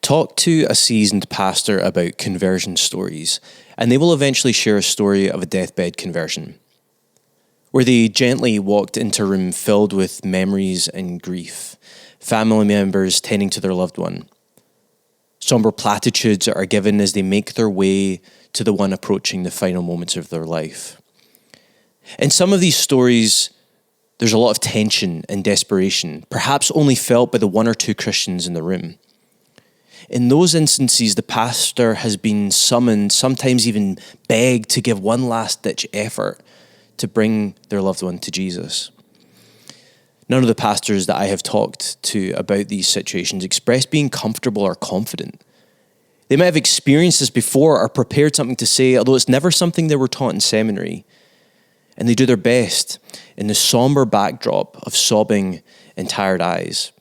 Talk to a seasoned pastor about conversion stories, and they will eventually share a story of a deathbed conversion, where they gently walked into a room filled with memories and grief, family members tending to their loved one. Somber platitudes are given as they make their way to the one approaching the final moments of their life. In some of these stories, there's a lot of tension and desperation, perhaps only felt by the one or two Christians in the room. In those instances, the pastor has been summoned, sometimes even begged to give one last-ditch effort to bring their loved one to Jesus. None of the pastors that I have talked to about these situations express being comfortable or confident. They might have experienced this before or prepared something to say, although it's never something they were taught in seminary. And they do their best in the somber backdrop of sobbing and tired eyes.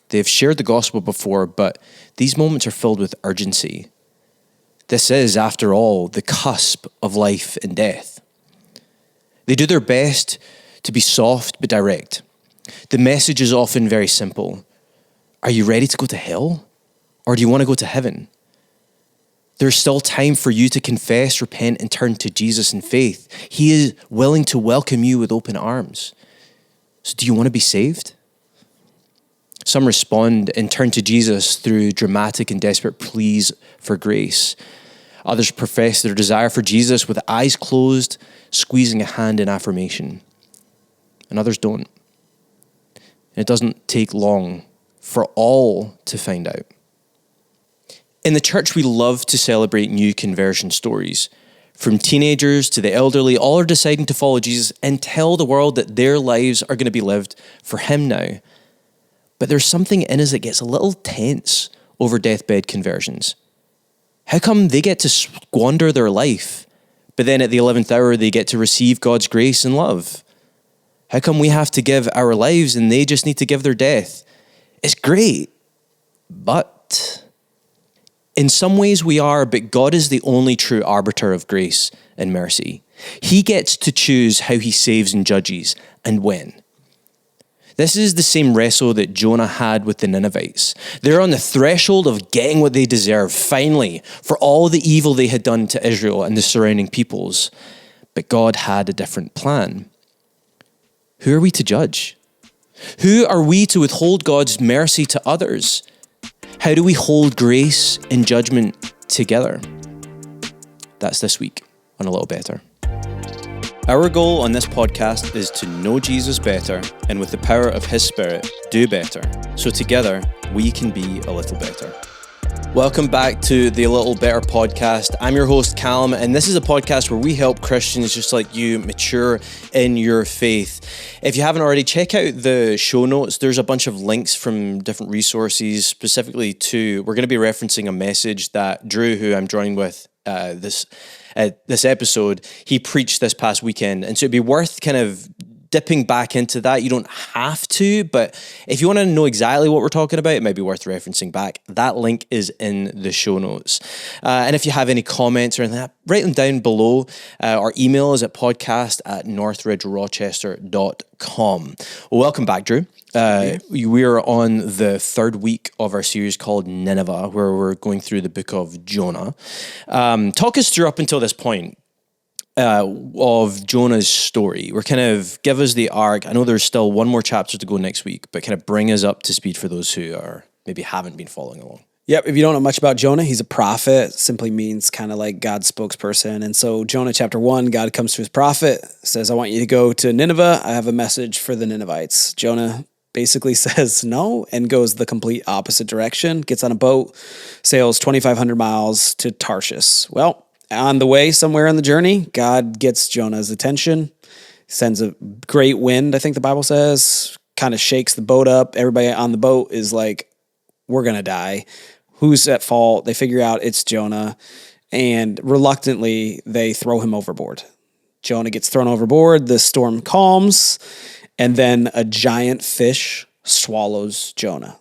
They've shared the gospel before, but these moments are filled with urgency. This is, after all, the cusp of life and death. They do their best to be soft but direct. The message is often very simple. Are you ready to go to hell? Or do you want to go to heaven? There's still time for you to confess, repent, and turn to Jesus in faith. He is willing to welcome you with open arms. So do you want to be saved? Some respond and turn to Jesus through dramatic and desperate pleas for grace. Others profess their desire for Jesus with eyes closed, squeezing a hand in affirmation. And others don't. And it doesn't take long for all to find out. In the church, we love to celebrate new conversion stories. From teenagers to the elderly, all are deciding to follow Jesus and tell the world that their lives are going to be lived for him now. But there's something in us that gets a little tense over deathbed conversions. How come they get to squander their life, but then at the 11th hour they get to receive God's grace and love? How come we have to give our lives and they just need to give their death? It's great, but in some ways we are, but God is the only true arbiter of grace and mercy. He gets to choose how he saves and judges and when. This is the same wrestle that Jonah had with the Ninevites. They're on the threshold of getting what they deserve, finally, for all the evil they had done to Israel and the surrounding peoples. But God had a different plan. Who are we to judge? Who are we to withhold God's mercy to others? How do we hold grace and judgment together? That's this week on A Little Better. Our goal on this podcast is to know Jesus better and with the power of his Spirit, do better. So together, we can be a little better. Welcome back to the A Little Better podcast. I'm your host, Calum, and this is a podcast where we help Christians just like you mature in your faith. If you haven't already, check out the show notes. There's a bunch of links from different resources, specifically to, we're going to be referencing a message that Drew, who I'm joining with this episode, he preached this past weekend. And so it'd be worth kind of dipping back into that. You don't have to, but if you want to know exactly what we're talking about, it might be worth referencing back. That link is in the show notes. And if you have any comments or anything, write them down below. Our email is at podcast@northridgerochester.com. Well, welcome back, Drew. We are on the third week of our series called Nineveh, where we're going through the book of Jonah. Talk us through up until this point of Jonah's story. We're kind of, give us the arc. I know there's still one more chapter to go next week, but kind of bring us up to speed for those who are maybe haven't been following along. Yep, if you don't know much about Jonah, he's a prophet. Simply means kind of like God's spokesperson. And so Jonah chapter 1, God comes to his prophet, says, I want you to go to Nineveh. I have a message for the Ninevites. Jonah basically says no and goes the complete opposite direction, gets on a boat, sails 2,500 miles to Tarshish. Well, on the way, somewhere on the journey, God gets Jonah's attention, sends a great wind, I think the Bible says, kind of shakes the boat up. Everybody on the boat is like, we're going to die. Who's at fault? They figure out it's Jonah, and reluctantly, they throw him overboard. Jonah gets thrown overboard, the storm calms, and then a giant fish swallows Jonah.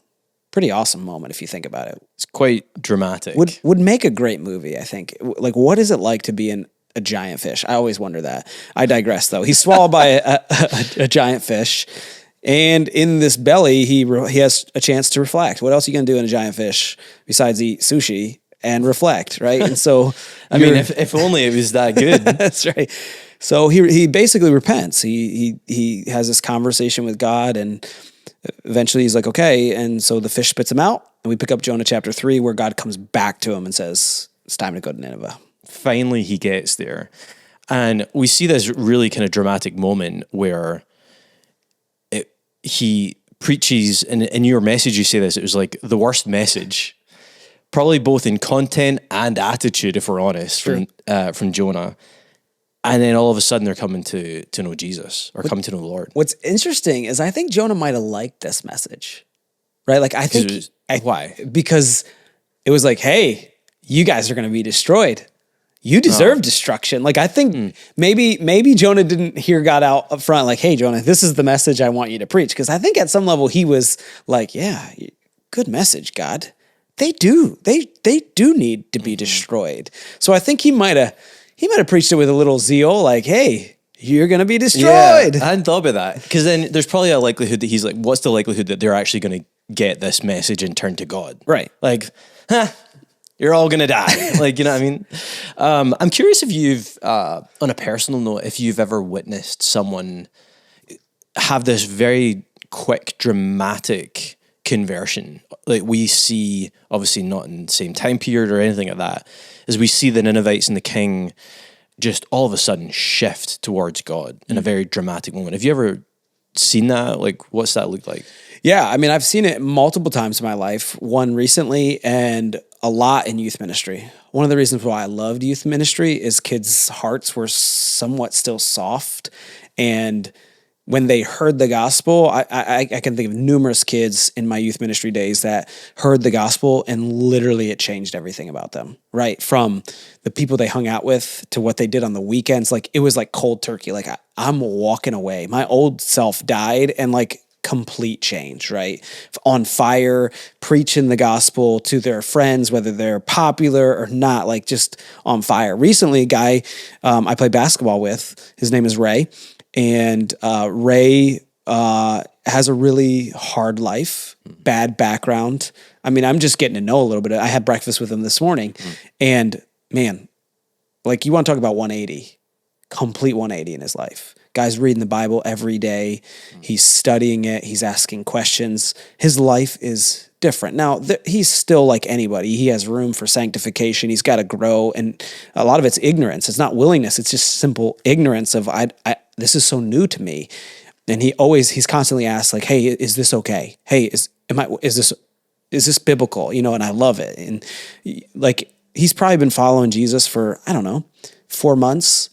Pretty awesome moment if you think about it. It's quite dramatic. Would make a great movie, I think. Like, what is it like to be in a giant fish? I always wonder that. I digress, though. He's swallowed by a giant fish. And in this belly, he has a chance to reflect. What else are you going to do in a giant fish besides eat sushi and reflect, right? And so, I mean, if only it was that good. that's right. So he basically repents. He has this conversation with God, and eventually he's like, okay. And so the fish spits him out, and we pick up Jonah chapter 3, where God comes back to him and says, it's time to go to Nineveh. Finally, he gets there. And we see this really kind of dramatic moment where he preaches, and in your message you say this, it was like the worst message, probably both in content and attitude, if we're honest, from Jonah. And then all of a sudden they're coming to know Jesus, or coming to know the Lord. What's interesting is I think Jonah might have liked this message, right? Like I think why? Because it was like, hey, you guys are going to be destroyed. You deserve destruction. Like I think maybe Jonah didn't hear God out up front, like, hey, Jonah, this is the message I want you to preach. Because I think at some level he was like, yeah, good message, God. They do need to be destroyed. So I think he might have preached it with a little zeal, like, hey, you're going to be destroyed. Yeah, I hadn't thought about that. Because then there's probably a likelihood that he's like, what's the likelihood that they're actually going to get this message and turn to God? Right. Like, you're all going to die. Like, you know what I mean? I'm curious if you've, on a personal note, if you've ever witnessed someone have this very quick, dramatic conversion. Like we see, obviously not in the same time period or anything like that, as we see the Ninevites and the king just all of a sudden shift towards God in a very dramatic moment. Have you ever seen that? Like, what's that look like? Yeah, I mean, I've seen it multiple times in my life, one recently and a lot in youth ministry. One of the reasons why I loved youth ministry is kids' hearts were somewhat still soft. And when they heard the gospel, I can think of numerous kids in my youth ministry days that heard the gospel and literally it changed everything about them, right? From the people they hung out with to what they did on the weekends. Like it was like cold turkey. Like I'm walking away. My old self died and like complete change, right? On fire, preaching the gospel to their friends, whether they're popular or not, like just on fire. Recently, a guy I play basketball with, his name is Ray. And Ray has a really hard life, bad background. I mean, I'm just getting to know a little bit. I had breakfast with him this morning. And man, like you want to talk about 180, complete 180 in his life. Guy's reading the Bible every day. He's studying it. He's asking questions. His life is different. Now, he's still like anybody. He has room for sanctification. He's got to grow. And a lot of it's ignorance. It's not willingness. It's just simple ignorance of, this is so new to me. And he's constantly asked like, hey, is this okay? Hey, is this biblical? You know, and I love it. And like, he's probably been following Jesus for, I don't know, 4 months.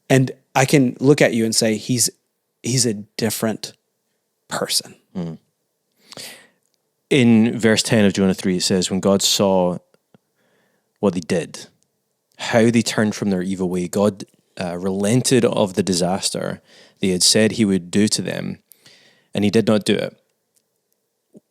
And I can look at you and say, he's a different person. In verse 10 of Jonah 3, it says, when God saw what they did, how they turned from their evil way, God relented of the disaster they had said he would do to them, and he did not do it.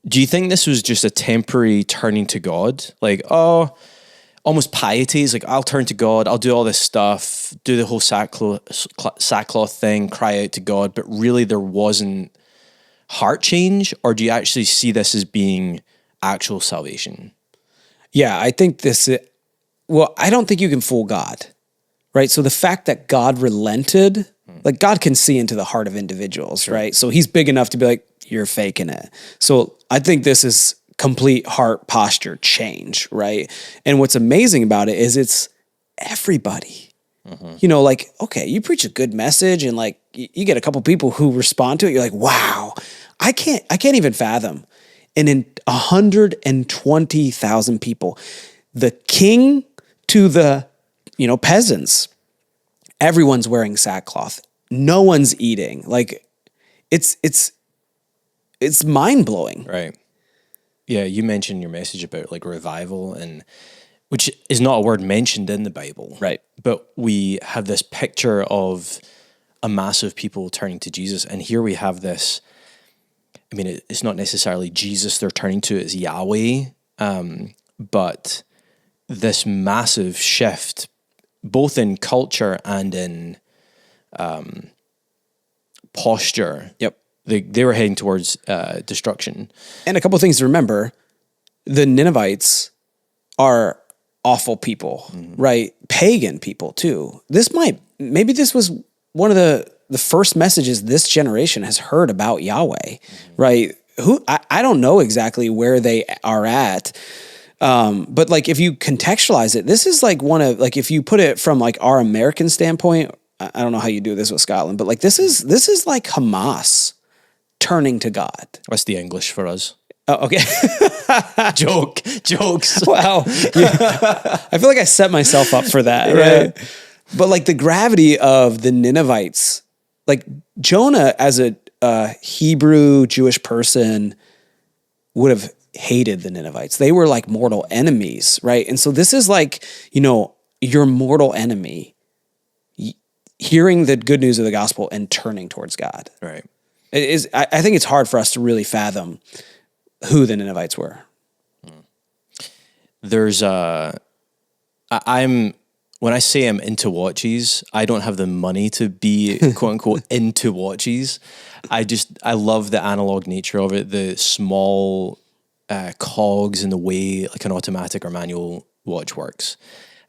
Do you think this was just a temporary turning to God? Like, almost piety is like, I'll turn to God, I'll do all this stuff, do the whole sackcloth thing, cry out to God, but really there wasn't heart change? Or do you actually see this as being actual salvation? Yeah, I think I don't think you can fool God, right? So the fact that God relented, like God can see into the heart of individuals, right? So he's big enough to be like, you're faking it. So I think this is complete heart posture change, right? And what's amazing about it is it's everybody. You know, like, okay, you preach a good message and like you get a couple people who respond to it. You're like, wow, I can't even fathom. And in 120,000 people, the king to the, peasants, everyone's wearing sackcloth. No one's eating. Like it's mind blowing. Right. Yeah. You mentioned your message about like revival, and which is not a word mentioned in the Bible. Right. But we have this picture of a mass of people turning to Jesus. And here we have this, I mean, it's not necessarily Jesus they're turning to, it's Yahweh. But this massive shift, both in culture and in posture. Yep. they were heading towards destruction. And a couple of things to remember: the Ninevites are awful people, right? Pagan people too. Maybe this was one of the first messages this generation has heard about Yahweh, right? I don't know exactly where they are at. But like, if you contextualize it, this is like if you put it from like our American standpoint, I don't know how you do this with Scotland, but like, this is like Hamas turning to God. That's the English for us. Oh, okay. Jokes. Wow. Yeah. I feel like I set myself up for that, right? But like the gravity of the Ninevites, like Jonah as a Hebrew Jewish person would have hated the Ninevites. They were like mortal enemies, right? And so this is like, your mortal enemy hearing the good news of the gospel and turning towards God. Right. I think it's hard for us to really fathom who the Ninevites were. There's when I say I'm into watches, I don't have the money to be quote unquote into watches. I love the analog nature of it, the small cogs and the way like an automatic or manual watch works.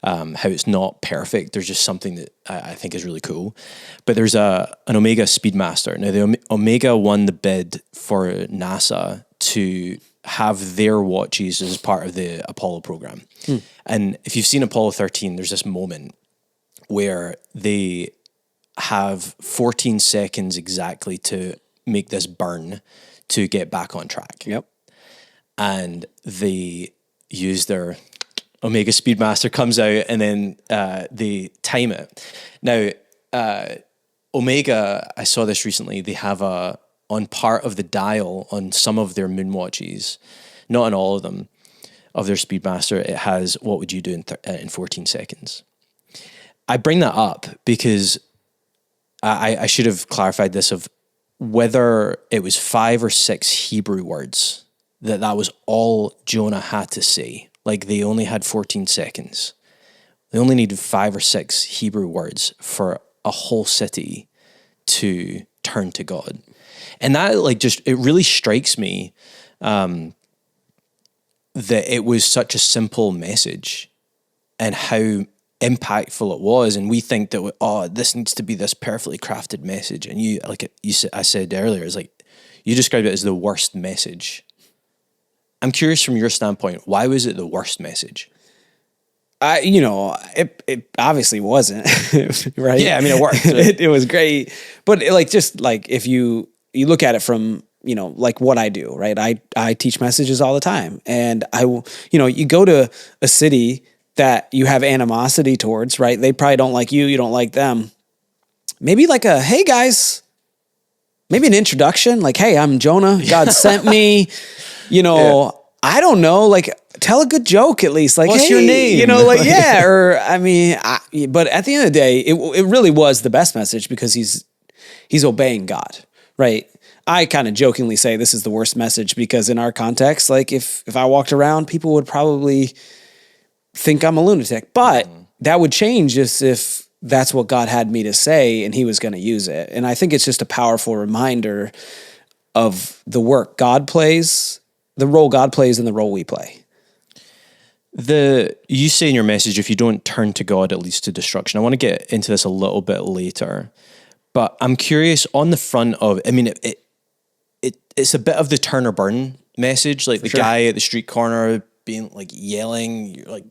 How it's not perfect. There's just something that I think is really cool. But there's an Omega Speedmaster. Now the Omega won the bid for NASA to have their watches as part of the Apollo program. And if you've seen Apollo 13, there's this moment where they have 14 seconds exactly to make this burn to get back on track. Yep. And they use their Omega Speedmaster comes out and then they time it. Now, Omega, I saw this recently, they have on part of the dial on some of their moon watches, not on all of them, of their Speedmaster, it has what would you do in 14 seconds. I bring that up because I should have clarified this of whether it was 5 or 6 Hebrew words that was all Jonah had to say. Like they only had 14 seconds. They only needed 5 or 6 Hebrew words for a whole city to turn to God. And that it really strikes me that it was such a simple message and how impactful it was. And we think that, this needs to be this perfectly crafted message. And I said earlier, it's like, you described it as the worst message. I'm curious from your standpoint, why was it the worst message? It obviously wasn't, right? Yeah, I mean, it worked. It was great. But if you look at it from, like what I do, right? I teach messages all the time. And you go to a city that you have animosity towards, right? They probably don't like you don't like them. Maybe like hey guys, maybe an introduction, like, hey, I'm Jonah, God sent me, yeah. I don't know, like tell a good joke at least, like, what's hey, your name? Yeah, or I mean, but at the end of the day, it really was the best message because he's obeying God, right? I kind of jokingly say this is the worst message because in our context, like if I walked around, people would probably think I'm a lunatic, but that would change just if that's what God had me to say and he was going to use it. And I think it's just a powerful reminder of the work God plays, the role God plays and the role we play. You say in your message, if you don't turn to God, it leads to destruction. I want to get into this a little bit later, but I'm curious on the front of, I mean, it's a bit of the turn or burn message, like the guy at the street corner being like yelling, you're like,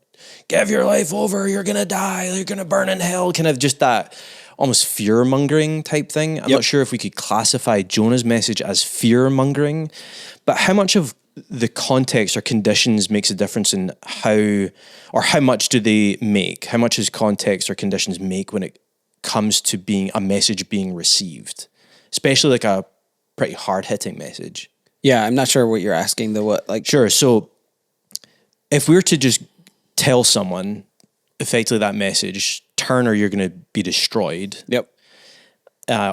give your life over, you're going to die, you're going to burn in hell, kind of just that almost fear-mongering type thing. I'm not sure if we could classify Jonah's message as fear-mongering, but how much of the context or conditions makes a difference in how much do they make? How much does context or conditions make when it comes to being a message being received? Especially like a pretty hard-hitting message. Yeah, I'm not sure what you're asking, Sure, so if we were to just tell someone effectively that message, turn or you're going to be destroyed. Yep.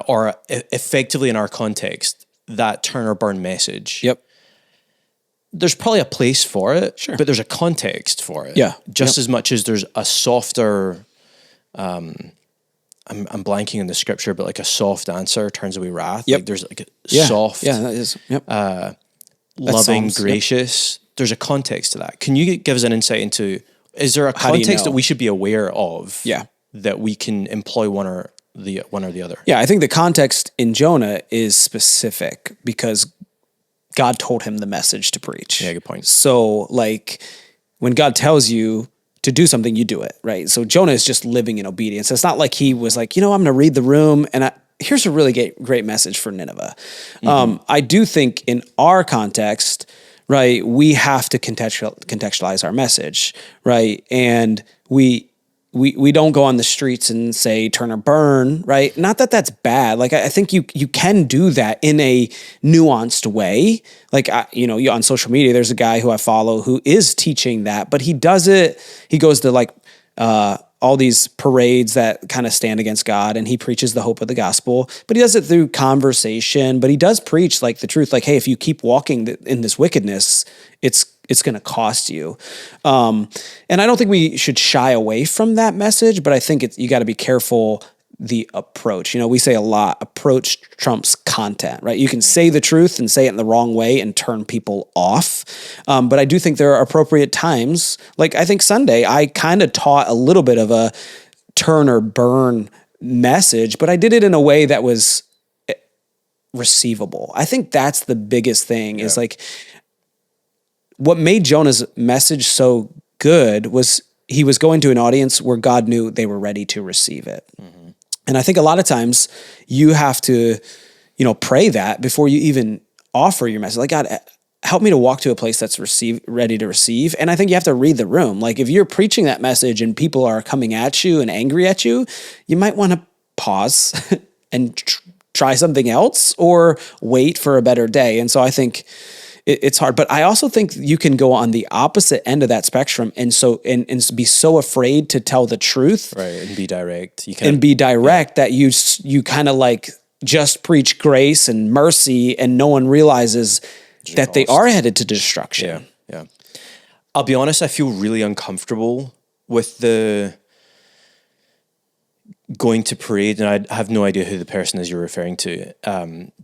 Or effectively in our context, that turn or burn message. Yep. There's probably a place for it, sure, but there's a context for it. Yeah. Just as much as there's a softer, I'm blanking on the scripture, but like a soft answer turns away wrath. Yep. Like there's like a soft, Yeah, that is. Yep. loving, Psalms, yep. gracious. There's a context to that. Can you give us an insight into, is there a How do you context know? that we should be aware of? Yeah. That we can employ one or the other? Yeah, I think the context in Jonah is specific because God told him the message to preach. Yeah, good point. So like when God tells you to do something, you do it, right? So Jonah is just living in obedience. It's not like he was like, I'm going to read the room and here's a really great message for Nineveh. I do think in our context, right, we have to contextualize our message, right? And we don't go on the streets and say turn or burn, right? Not that that's bad. Like I think you can do that in a nuanced way. Like on social media, there's a guy who I follow who is teaching that, but he does it. He goes to like all these parades that kind of stand against God, and he preaches the hope of the gospel. But he does it through conversation. But he does preach like the truth. Like, hey, if you keep walking in this wickedness, it's going to cost you. And I don't think we should shy away from that message, but I think you got to be careful the approach. We say a lot, approach trumps content, right? You can say the truth and say it in the wrong way and turn people off. But I do think there are appropriate times. Like I think Sunday, I kind of taught a little bit of a turn or burn message, but I did it in a way that was receivable. I think that's the biggest thing is like, what made Jonah's message so good was he was going to an audience where God knew they were ready to receive it. Mm-hmm. And I think a lot of times you have to, pray that before you even offer your message. Like, God, help me to walk to a place that's ready to receive. And I think you have to read the room. Like if you're preaching that message and people are coming at you and angry at you, you might want to pause and try something else or wait for a better day. And so I think it's hard, but I also think you can go on the opposite end of that spectrum, and be so afraid to tell the truth, right? And be direct. That you kind of like just preach grace and mercy, and no one realizes that they are headed to destruction. Yeah. I'll be honest. I feel really uncomfortable with the going to parade, and I have no idea who the person is you're referring to.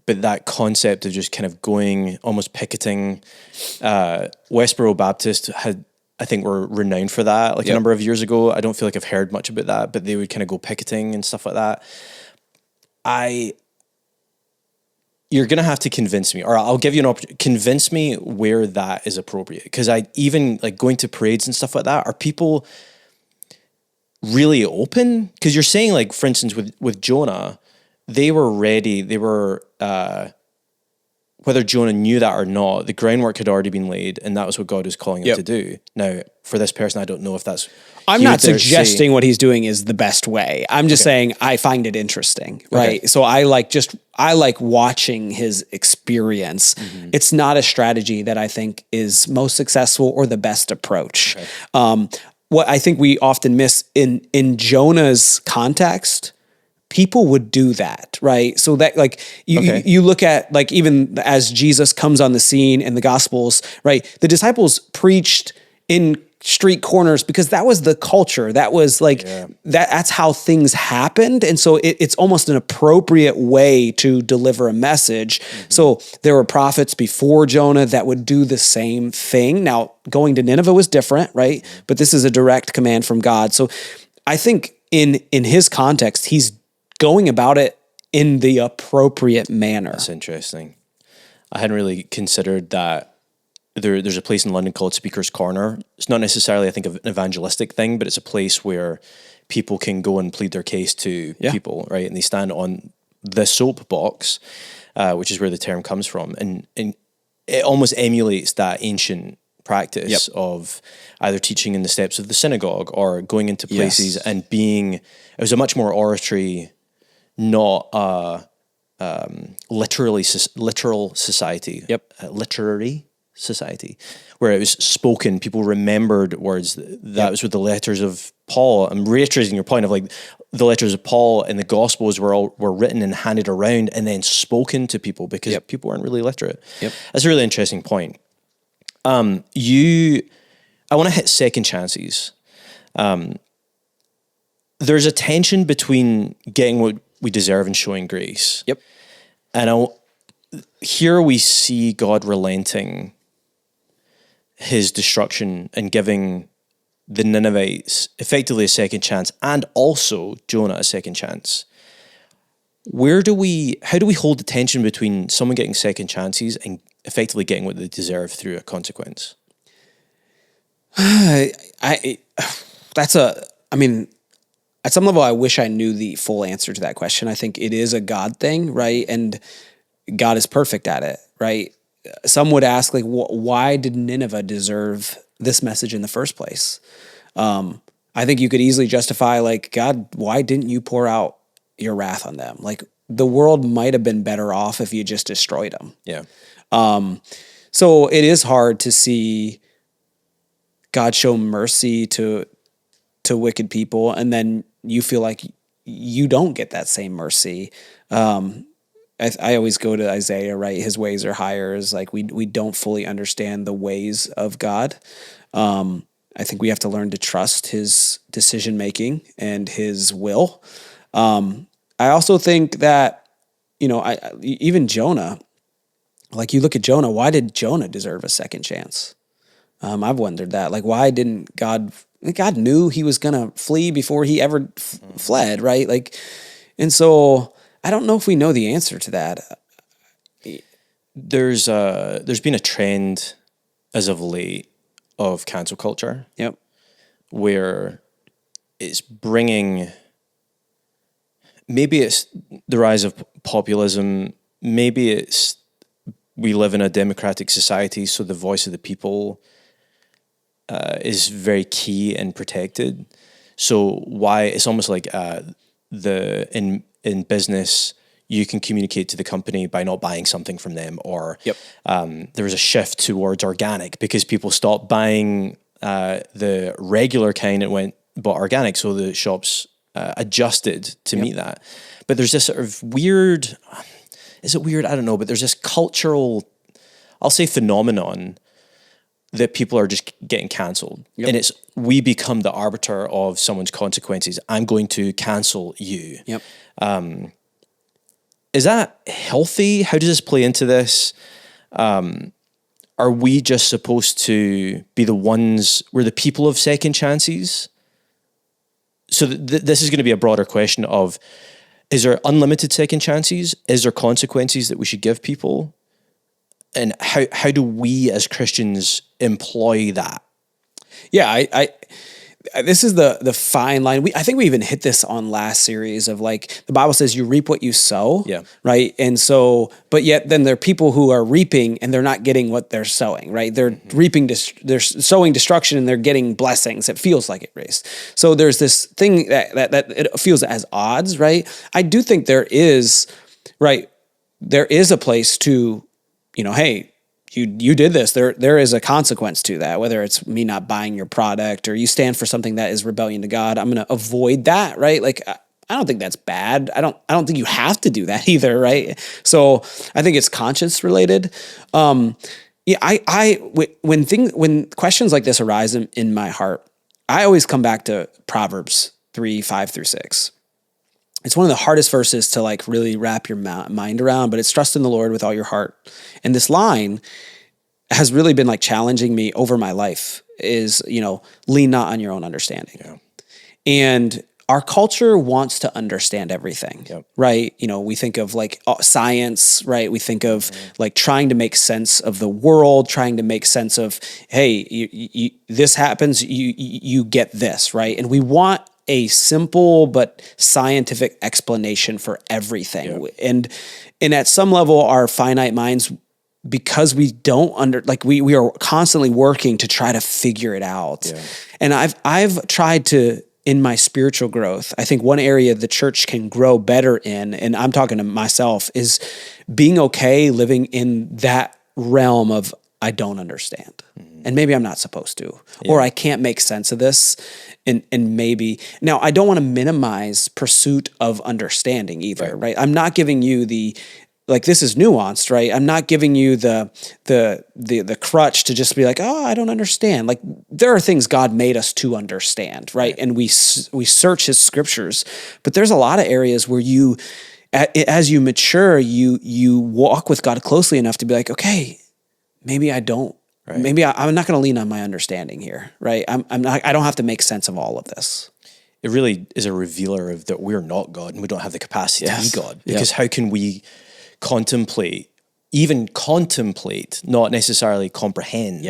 But that concept of just kind of going, almost picketing, Westboro Baptist I think were renowned for that a number of years ago. I don't feel like I've heard much about that, but they would kind of go picketing and stuff like that. You're going to have to convince me, or I'll give you an opportunity, convince me where that is appropriate. Because I even like going to parades and stuff like that, are people really open? Because you're saying like, for instance, with Jonah, they were ready. They were, whether Jonah knew that or not, the groundwork had already been laid, and that was what God was calling him to do. Now, for this person, I don't know if that's... I'm not suggesting what he's doing is the best way. I'm just saying I find it interesting, right? Okay. So I like watching his experience. Mm-hmm. It's not a strategy that I think is most successful or the best approach. Okay. What I think we often miss in Jonah's context, people would do that, right? So that like you look at like even as Jesus comes on the scene in the Gospels, right? The disciples preached in street corners because that was the culture. That was like that's how things happened, and so it's almost an appropriate way to deliver a message. Mm-hmm. So there were prophets before Jonah that would do the same thing. Now going to Nineveh was different, right? But this is a direct command from God. So I think in his context, he's going about it in the appropriate manner. That's interesting. I hadn't really considered that. There's a place in London called Speaker's Corner. It's not necessarily, I think, an evangelistic thing, but it's a place where people can go and plead their case to people, right? And they stand on the soapbox, which is where the term comes from. And it almost emulates that ancient practice of either teaching in the steps of the synagogue or going into places and being... It was a much more oratory, not literal society. Literary society, where it was spoken, people remembered words. That was with the letters of Paul. I'm reiterating your point of like the letters of Paul and the Gospels were written and handed around and then spoken to people because people weren't really literate. That's a really interesting point. I want to hit second chances. there's a tension between getting what we deserve and showing grace. Yep. And here we see God relenting his destruction and giving the Ninevites effectively a second chance, and also Jonah a second chance. How do we hold the tension between someone getting second chances and effectively getting what they deserve through a consequence? I mean, at some level, I wish I knew the full answer to that question. I think it is a God thing, right? And God is perfect at it, right? Some would ask, like, why did Nineveh deserve this message in the first place? I think you could easily justify, like, God, why didn't you pour out your wrath on them? Like, the world might have been better off if you just destroyed them. Yeah. So it is hard to see God show mercy to wicked people, and then you feel like you don't get that same mercy. I always go to Isaiah, right? His ways are higher. Is like we don't fully understand the ways of God. I think we have to learn to trust his decision making and his will. I also think that, even Jonah, like you look at Jonah, why did Jonah deserve a second chance? I've wondered that. Like, why didn't God knew he was going to flee before he ever fled, right? Like, and so I don't know if we know the answer to that. There's been a trend as of late of cancel culture. Yep. Where it's bringing, maybe it's the rise of populism, maybe it's we live in a democratic society, so the voice of the people is very key and protected. So why it's almost like in business, you can communicate to the company by not buying something from them, or there was a shift towards organic because people stopped buying the regular kind and bought organic, so the shops adjusted to meet that. But there's this sort of weird, is it weird? I don't know, but there's this cultural, I'll say, phenomenon that people are just getting cancelled. And it's, we become the arbiter of someone's consequences. I'm going to cancel you. Is that healthy? How does this play into this? Are we just supposed to be the ones, we're the people of second chances? So this is going to be a broader question of, is there unlimited second chances? Is there consequences that we should give people? And how do we as Christians employ that? Yeah, I this is the fine line. I think we even hit this on last series of, like, the Bible says you reap what you sow, right? And so, but yet then there are people who are reaping and they're not getting what they're sowing, right? They're reaping, they're sowing destruction and they're getting blessings. It feels like it, race. So there's this thing that it feels as odds, right? I do think there is a place to, hey, you did this. There is a consequence to that, whether it's me not buying your product or you stand for something that is rebellion to God. I'm going to avoid that, right? Like, I don't think that's bad. I don't think you have to do that either, right? So I think it's conscience related. When questions like this arise in my heart, I always come back to Proverbs 3:5-6. It's one of the hardest verses to, like, really wrap your mind around, but it's trust in the Lord with all your heart. And this line has really been, like, challenging me over my life is, lean not on your own understanding. Yeah. And our culture wants to understand everything, right? We think of, like, science, right? We think of like trying to make sense of the world, trying to make sense of, hey, this happens, you get this, right? And we want a simple but scientific explanation for everything. And at some level, our finite minds, because we don't we are constantly working to try to figure it out. And I've tried to, in my spiritual growth, I think one area the church can grow better in, and I'm talking to myself, is being okay living in that realm of, I don't understand. And maybe I'm not supposed to, or I can't make sense of this. And maybe, now I don't want to minimize pursuit of understanding either, right? I'm not giving you the like this is nuanced, right? I'm not giving you the crutch to just be like, oh, I don't understand. Like there are things God made us to understand, right? And we search His scriptures, but there's a lot of areas where you, as you mature, you walk with God closely enough to be like, okay, maybe I don't. Right. Maybe I'm not going to lean on my understanding here, right? I'm not. I don't have to make sense of all of this. It really is a revealer of that we're not God and we don't have the capacity to be God. Because how can we contemplate, not necessarily comprehend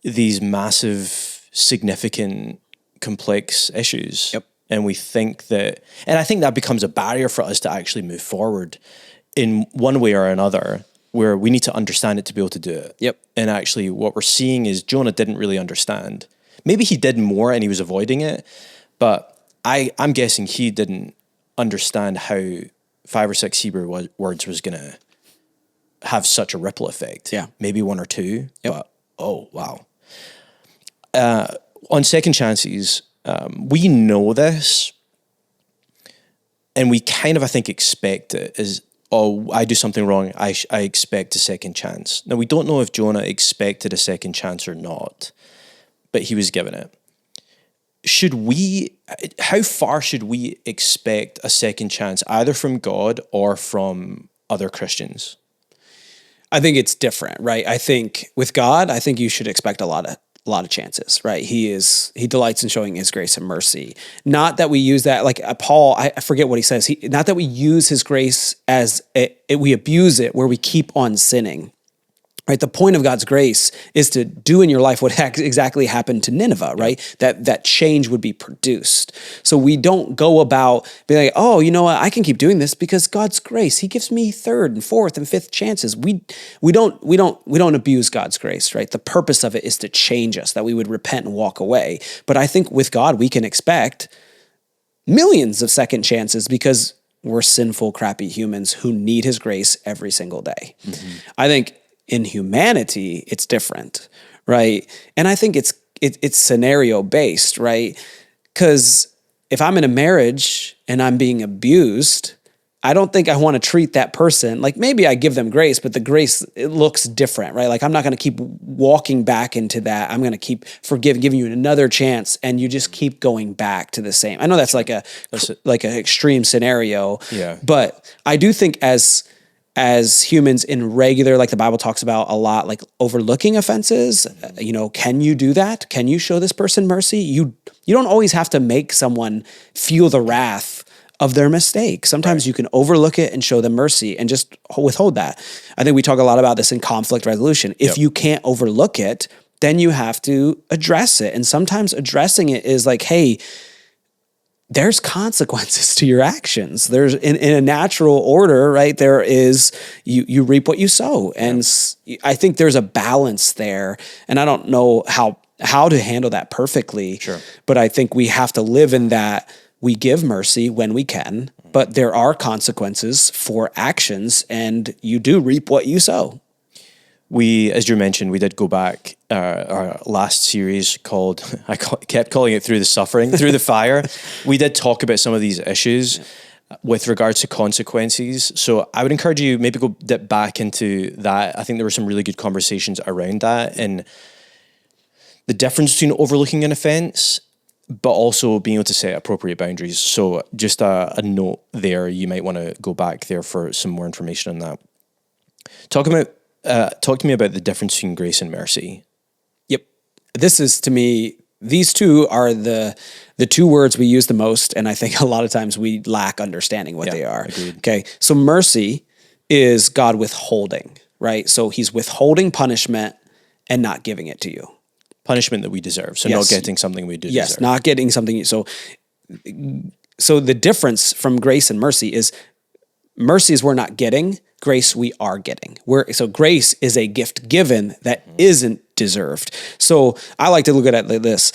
these massive, significant, complex issues? Yep. And we think that, and I think that becomes a barrier for us to actually move forward in one way or another, where we need to understand it to be able to do it. Yep. And actually what we're seeing is Jonah didn't really understand. Maybe he did more and he was avoiding it, but I'm guessing he didn't understand how 5 or 6 Hebrew words was going to have such a ripple effect. Yeah. Maybe 1 or 2, but oh, wow. On second chances, we know this and we kind of, I think, expect it as, oh, I do something wrong, I expect a second chance. Now, we don't know if Jonah expected a second chance or not, but he was given it. How far should we expect a second chance, either from God or from other Christians? I think it's different, right? I think with God, I think you should expect a lot of chances, right? He delights in showing His grace and mercy. Not that we use that, like Paul, I forget what he says. Not that we use His grace as we abuse it, where we keep on sinning. Right, the point of God's grace is to do in your life what exactly happened to Nineveh, right? That change would be produced. So we don't go about being like, oh, you know what? I can keep doing this because God's grace. He gives me 3rd and 4th and 5th chances. We don't abuse God's grace, right? The purpose of it is to change us, that we would repent and walk away. But I think with God, we can expect millions of second chances because we're sinful, crappy humans who need His grace every single day. Mm-hmm. I think in humanity, it's different, right? And I think it's scenario based, right? Because if I'm in a marriage and I'm being abused, I don't think I want to treat that person like, maybe I give them grace, but the grace, it looks different, right? Like I'm not going to keep walking back into that. I'm going to keep giving you another chance, and you just keep going back to the same. I know that's like an extreme scenario, but I do think as humans in regular, like the Bible talks about a lot, like overlooking offenses, can you do that? Can you show this person mercy? You don't always have to make someone feel the wrath of their mistake. Sometimes you can overlook it and show them mercy and just withhold that. I think we talk a lot about this in conflict resolution. If you can't overlook it, then you have to address it. And sometimes addressing it is like, hey, there's consequences to your actions. There's in a natural order, right? There is, you reap what you sow. And I think there's a balance there. And I don't know how to handle that perfectly, but I think we have to live in that. We give mercy when we can, but there are consequences for actions, and you do reap what you sow. We, as Drew mentioned, we did go back our last series called, kept calling it Through the Suffering, Through the Fire. We did talk about some of these issues with regards to consequences. So I would encourage you maybe go dip back into that. I think there were some really good conversations around that and the difference between overlooking an offense, but also being able to set appropriate boundaries. So just a note there, you might want to go back there for some more information on that. Talk to me about the difference between grace and mercy. Yep. This is, to me, these two are the two words we use the most, and I think a lot of times we lack understanding what they are. Agreed. Okay, so mercy is God withholding, right? So He's withholding punishment and not giving it to you. Punishment that we deserve, so not getting something we do deserve. Yes, not getting something. So the difference from grace and mercy is we're not getting, grace we are getting. So grace is a gift given that isn't deserved. So I like to look at it like this.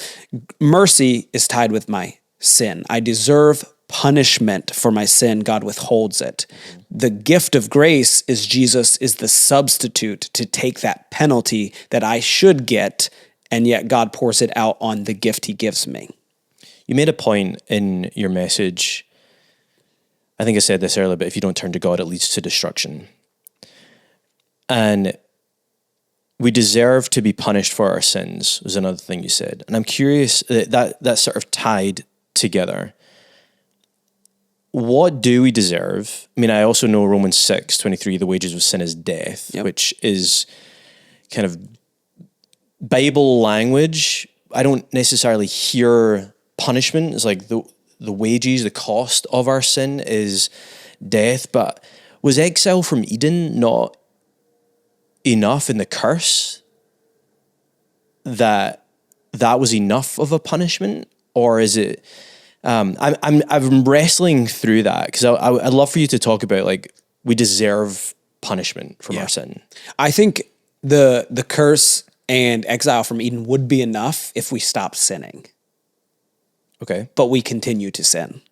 Mercy is tied with my sin. I deserve punishment for my sin. God withholds it. The gift of grace is Jesus is the substitute to take that penalty that I should get, and yet God pours it out on the gift He gives me. You made a point in your message I think I said this earlier, but if you don't turn to God, it leads to destruction. And we deserve to be punished for our sins, was another thing you said. And I'm curious, that sort of tied together. What do we deserve? I mean, I also know Romans 6:23, the wages of sin is death, which is kind of Bible language. I don't necessarily hear punishment. It's like the wages, the cost of our sin is death. But was exile from Eden not enough in the curse that was enough of a punishment? Or is it... I'm wrestling through that because I'd love for you to talk about, like, we deserve punishment from our sin. I think the curse and exile from Eden would be enough if we stopped sinning. Okay. But we continue to sin,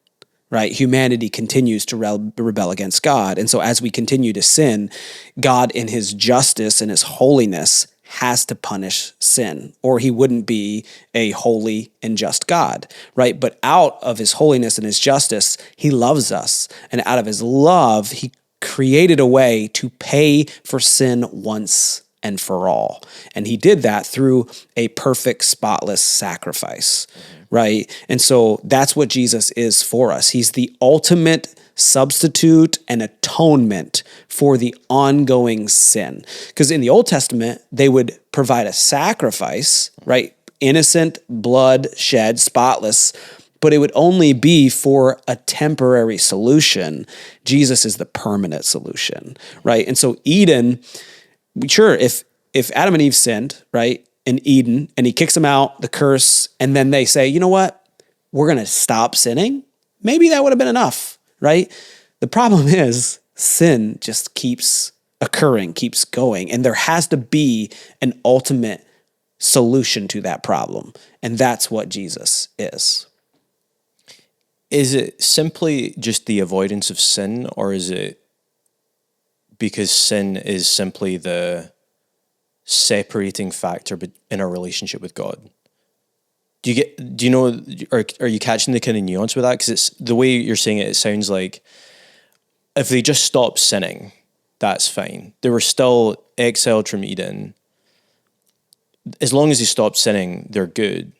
right? Humanity continues to rebel against God. And so as we continue to sin, God in his justice and his holiness has to punish sin, or he wouldn't be a holy and just God, right? But out of his holiness and his justice, he loves us. And out of his love, he created a way to pay for sin once and for all. And he did that through a perfect, spotless sacrifice, right? And so that's what Jesus is for us. He's the ultimate substitute and atonement for the ongoing sin. Because in the Old Testament, they would provide a sacrifice, right? Innocent blood shed, spotless, but it would only be for a temporary solution. Jesus is the permanent solution, right? And so Eden, sure, if Adam and Eve sinned, right, in Eden, and he kicks them out, the curse, and then they say, you know what, we're going to stop sinning, maybe that would have been enough. Right? The problem is sin just keeps occurring, keeps going, and there has to be an ultimate solution to that problem, and that's what Jesus is. Is it simply just the avoidance of sin, or is it because sin is simply the separating factor in our relationship with God? Do you know, are you catching the kind of nuance with that? Because it's the way you're saying it, it sounds like if they just stopped sinning, that's fine. They were still exiled from Eden. As long as they stopped sinning, they're good.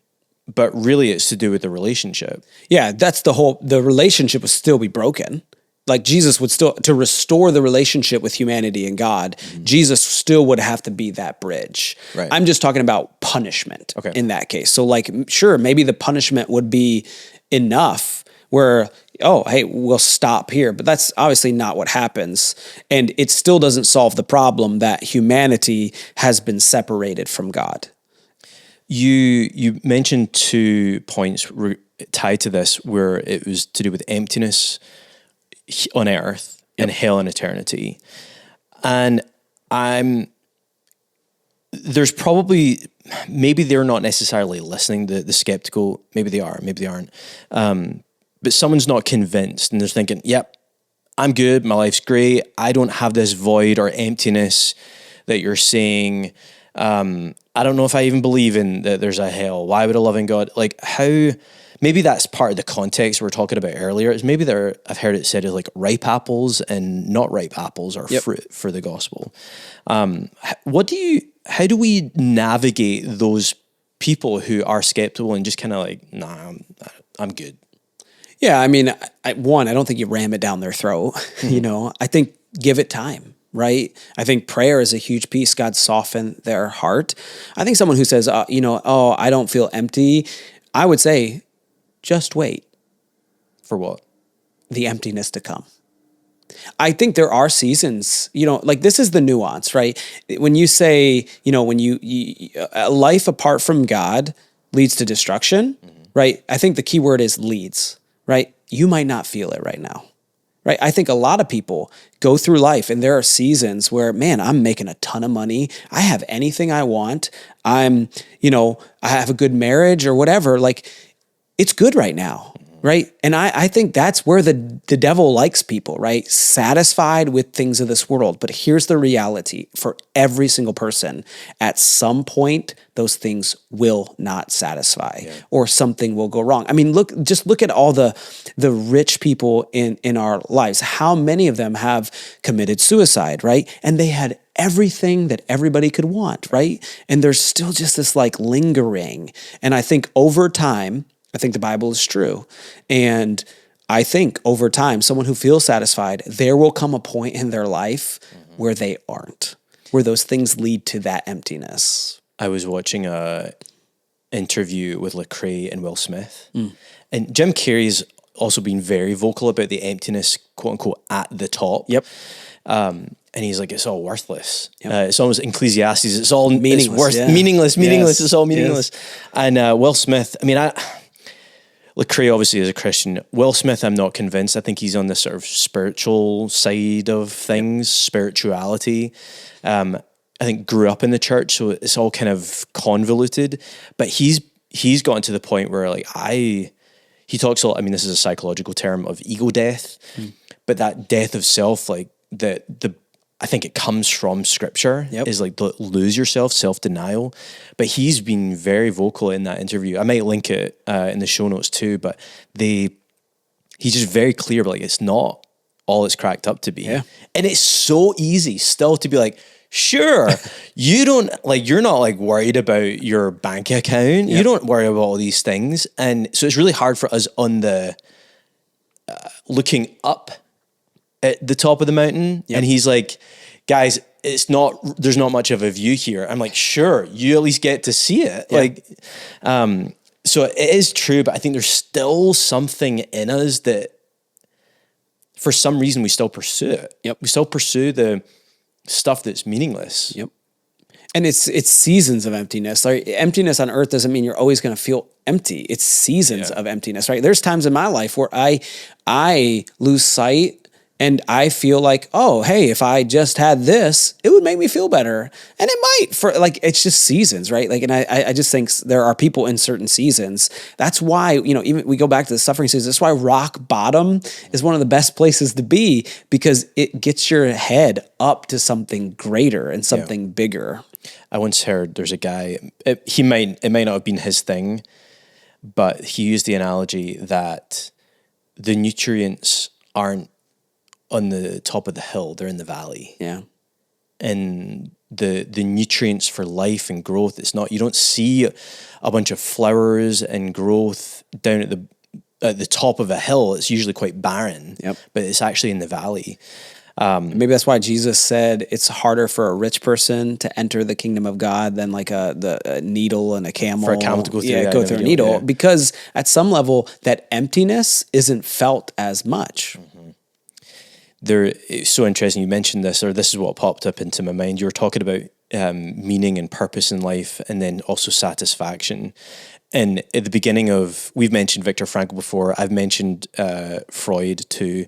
But really it's to do with the relationship. Yeah, that's the relationship would still be broken. Like Jesus would still, to restore the relationship with humanity and God, Jesus still would have to be that bridge. Right. I'm just talking about punishment in that case. So like, sure, maybe the punishment would be enough where, oh, hey, we'll stop here. But that's obviously not what happens. And it still doesn't solve the problem that humanity has been separated from God. You mentioned 2 points tied to this where it was to do with emptiness on earth and hell in eternity. And there's probably, maybe they're not necessarily listening, the skeptical, maybe they are, maybe they aren't. But someone's not convinced and they're thinking, yep, I'm good, my life's great, I don't have this void or emptiness that you're saying. I don't know if I even believe in that there's a hell. Why would a loving God, like how... Maybe that's part of the context we were talking about earlier. Is maybe I've heard it said as like ripe apples and not ripe apples are fruit for the gospel. How do we navigate those people who are skeptical and just kind of like, nah, I'm good? Yeah, I mean, I don't think you ram it down their throat. You know, I think give it time. Right? I think prayer is a huge piece. God soften their heart. I think someone who says, oh, I don't feel empty. I would say, just wait. For what? The emptiness to come. I think there are seasons, like this is the nuance, right? When you say, when you a life apart from God leads to destruction, right? I think the key word is leads, right? You might not feel it right now, right? I think a lot of people go through life and there are seasons where, man, I'm making a ton of money. I have anything I want. I have a good marriage or whatever. Like, it's good right now, Right. And I think that's where the devil likes people, right? Satisfied with things of this world. But here's the reality for every single person. At some point, those things will not satisfy or something will go wrong. I mean, look at all the rich people in our lives. How many of them have committed suicide, right? And they had everything that everybody could want, right? And there's still just this like lingering. And I think over time, I think the Bible is true. And I think over time, someone who feels satisfied, there will come a point in their life where they aren't, where those things lead to that emptiness. I was watching a interview with Lecrae and Will Smith. And Jim Carrey's also been very vocal about the emptiness, quote unquote, at the top. Yep. And he's like, it's all worthless. It's almost Ecclesiastes. It's all meaningless. Meaningless. Yes. It's all meaningless. Yes. And Will Smith, I mean, Lecrae obviously is a Christian. Will Smith, I'm not convinced. I think he's on the sort of spiritual side of things, spirituality. I think grew up in the church, so it's all kind of convoluted. But he's gotten to the point where like he talks a lot. I mean, this is a psychological term of ego death, but that death of self, like I think it comes from scripture, is like lose yourself, self-denial. But he's been very vocal in that interview. I might link it in the show notes too, but he's just very clear, like it's not all it's cracked up to be. Yeah. And it's so easy still to be like, sure, you're not like worried about your bank account. You don't worry about all these things. And so it's really hard for us on the looking up at the top of the mountain. And he's like, guys, there's not much of a view here. I'm like, sure, you at least get to see it. So it is true, but I think there's still something in us that for some reason we still pursue it. We still pursue the stuff that's meaningless. And it's seasons of emptiness. Like emptiness on earth doesn't mean you're always going to feel empty. It's seasons of emptiness, right? There's times in my life where I lose sight and I feel like, oh, hey, if I just had this, it would make me feel better. And it might, it's just seasons, right? Like, and I just think there are people in certain seasons. That's why, even we go back to the suffering season. That's why rock bottom is one of the best places to be, because it gets your head up to something greater and something bigger. I once heard there's a guy, it might not have been his thing, but he used the analogy that the nutrients aren't on the top of the hill, they're in the valley. And the nutrients for life and growth, you don't see a bunch of flowers and growth down at the top of a hill. It's usually quite barren, but it's actually in the valley. Maybe that's why Jesus said it's harder for a rich person to enter the kingdom of God than like a needle and a camel. For a camel to go through a needle. Because at some level, that emptiness isn't felt as much. It's so interesting you mentioned this, or this is what popped up into my mind. You were talking about meaning and purpose in life, and then also satisfaction. And at the beginning we've mentioned Viktor Frankl before. I've mentioned Freud too,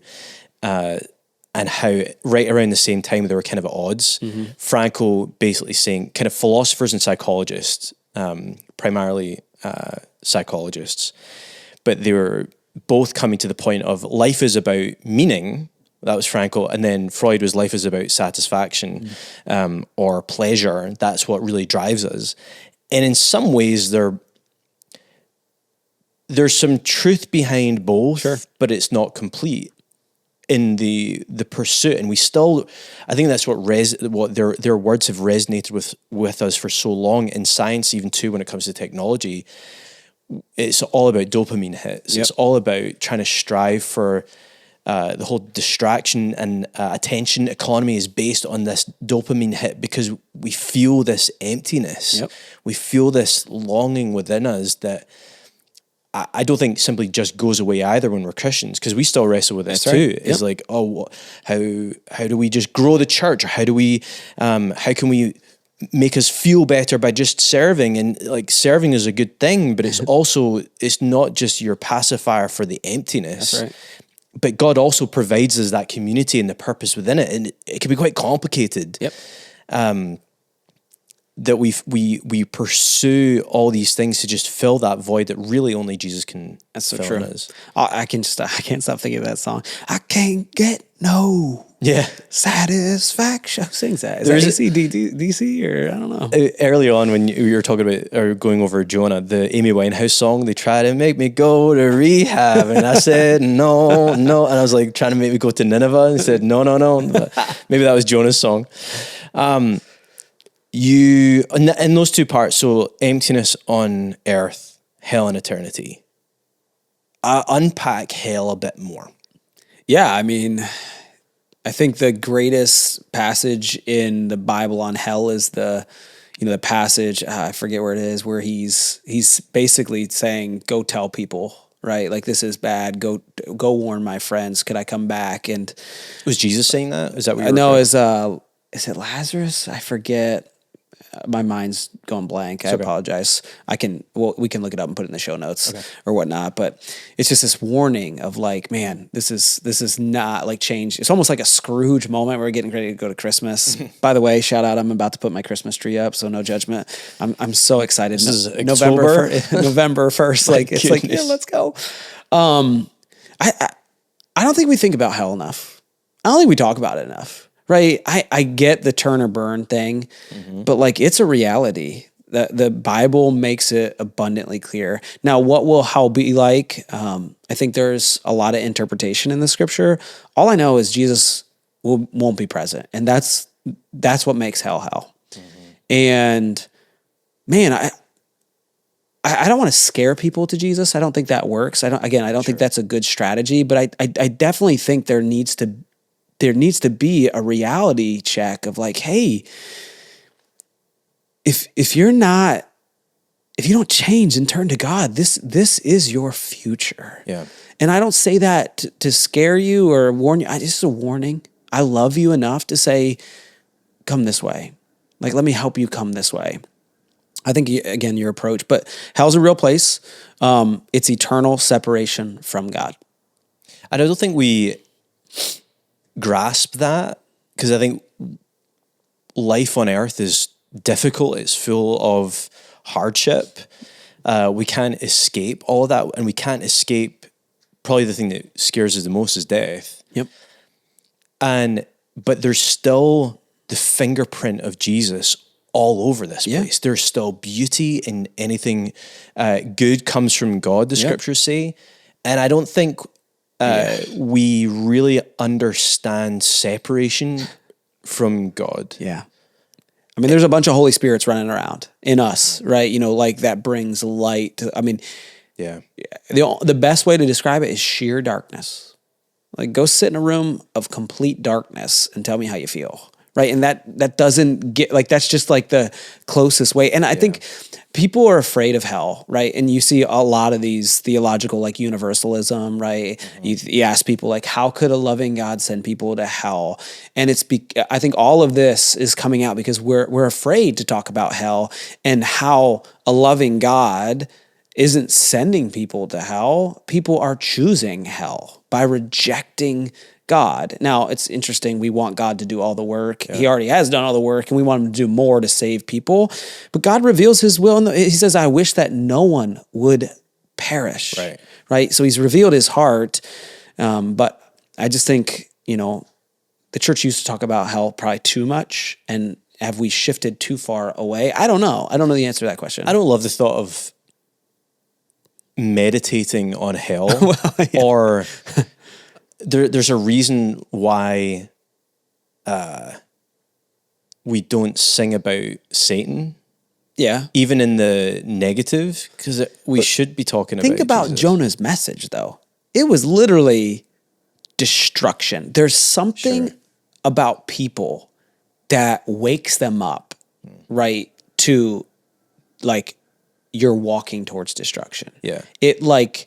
and how right around the same time they were kind of at odds. Frankl basically saying, kind of philosophers and psychologists, primarily psychologists, but they were both coming to the point of life is about meaning. That was Frankl. And then Freud was life is about satisfaction or pleasure. That's what really drives us. And in some ways, there's some truth behind both, but it's not complete in the pursuit. And we still, I think that's what their words have resonated with us for so long in science, even too, when it comes to technology. It's all about dopamine hits. It's all about trying to strive for the whole distraction and attention economy is based on this dopamine hit, because we feel this emptiness. We feel this longing within us that I don't think simply just goes away either when we're Christians, because we still wrestle with this too. It's like, how do we just grow the church? Or how can we make us feel better by just serving? And like serving is a good thing, but it's not just your pacifier for the emptiness. But God also provides us that community and the purpose within it. And it can be quite complicated. that we pursue all these things to just fill that void that really only Jesus can That's so fill true. in us. I can't stop thinking of that song. I can't get no satisfaction. Who sings that? Is that AC/DC or I don't know. Early on when you were talking about or going over Jonah, the Amy Winehouse song, they tried to make me go to rehab, and I said no, and I was like trying to make me go to Nineveh, and said no. Maybe that was Jonah's song. You in those two parts, so emptiness on earth, hell and eternity. Unpack hell a bit more. Yeah, I mean, I think the greatest passage in the Bible on hell is the passage, I forget where it is, where he's basically saying, go tell people, right? Like, this is bad. Go warn my friends. Could I come back? And was Jesus saying that? Is that what you were no, is it Lazarus? I forget. My mind's going blank. I apologize. We can look it up and put it in the show notes or whatnot. But it's just this warning of like, man, this is not like change. It's almost like a Scrooge moment. We're getting ready to go to Christmas. By the way, shout out! I'm about to put my Christmas tree up, so no judgment. I'm so excited. This is November 1st. Like it's like, yeah, let's go. I don't think we think about hell enough. I don't think we talk about it enough. Right. I get the turn or burn thing, but like it's a reality. The Bible makes it abundantly clear. Now, what will hell be like? I think there's a lot of interpretation in the scripture. All I know is Jesus won't be present. And that's what makes hell. And man, I don't want to scare people to Jesus. I don't think that works. I don't think that's a good strategy, but I definitely think there needs to be a reality check of like, hey, if you don't change and turn to God, this is your future. Yeah. And I don't say that to scare you or warn you. It's a warning. I love you enough to say, come this way. Like, let me help you come this way. I think, again, your approach, but hell's a real place. It's eternal separation from God. I don't think we grasp that, because I think life on earth is difficult. It's full of hardship. We can't escape all of that, and we can't escape probably the thing that scares us the most is death. Yep. But there's still the fingerprint of Jesus all over this place. There's still beauty in anything good comes from God, the scriptures say. And I don't think we really understand separation from God. Yeah. I mean, there's a bunch of Holy Spirits running around in us, right? Like that brings light. The best way to describe it is sheer darkness. Like, go sit in a room of complete darkness and tell me how you feel. Right. And that doesn't get like, that's just like the closest way. And I think people are afraid of hell. Right. And you see a lot of these theological, like universalism, right. You ask people like, how could a loving God send people to hell? And I think all of this is coming out because we're afraid to talk about hell and how a loving God isn't sending people to hell. People are choosing hell by rejecting God. Now, it's interesting. We want God to do all the work. Yeah. He already has done all the work, and we want him to do more to save people. But God reveals his will. And he says, I wish that no one would perish. Right? So he's revealed his heart. But I just think, the church used to talk about hell probably too much. And have we shifted too far away? I don't know. I don't know the answer to that question. I don't love the thought of meditating on hell or... There's a reason why we don't sing about Satan. Yeah. Even in the negative, because we should be talking about Think about Jesus. Jonah's message, though. It was literally destruction. There's something about people that wakes them up, right, to, like, you're walking towards destruction. Yeah. It, like...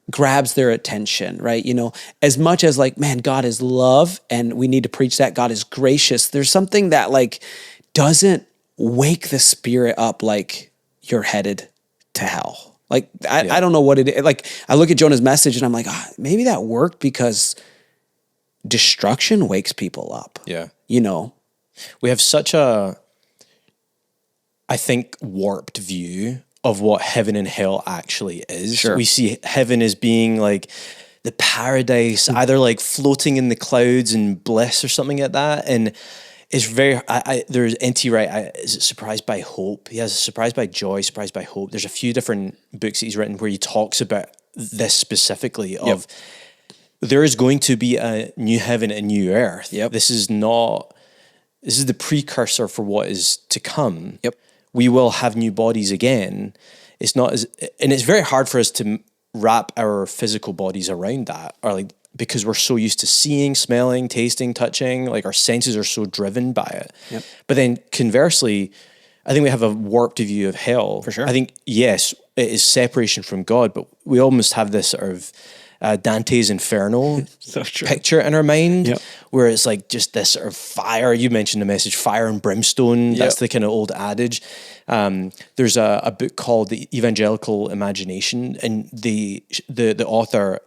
grabs their attention, right? As much as like, man, God is love and we need to preach that. God is gracious. There's something that like doesn't wake the spirit up like you're headed to hell. Like, I don't know what it is. Like, I look at Jonah's message and I'm like, maybe that worked because destruction wakes people up. Yeah. We have such a I think, warped view of what heaven and hell actually is. Sure. We see heaven as being like the paradise, either like floating in the clouds and bliss or something like that. And it's very, there's N.T. Wright, is it Surprised by Hope? He has Surprised by Joy, Surprised by Hope. There's a few different books that he's written where he talks about this specifically of there is going to be a new heaven and new earth. Yep. This is the precursor for what is to come. Yep. We will have new bodies again. It's not as, and it's very hard for us to wrap our physical bodies around that, or like, because we're so used to seeing, smelling, tasting, touching, like our senses are so driven by it. Yep. But then conversely, I think we have a warped view of hell. For sure. I think, yes, it is separation from God, but we almost have this sort of Dante's Inferno So true. picture in our mind, Yep. where it's like just this sort of fire. You mentioned the message, fire and brimstone. That's the kind of old adage. There's a book called The Evangelical Imagination, and the author,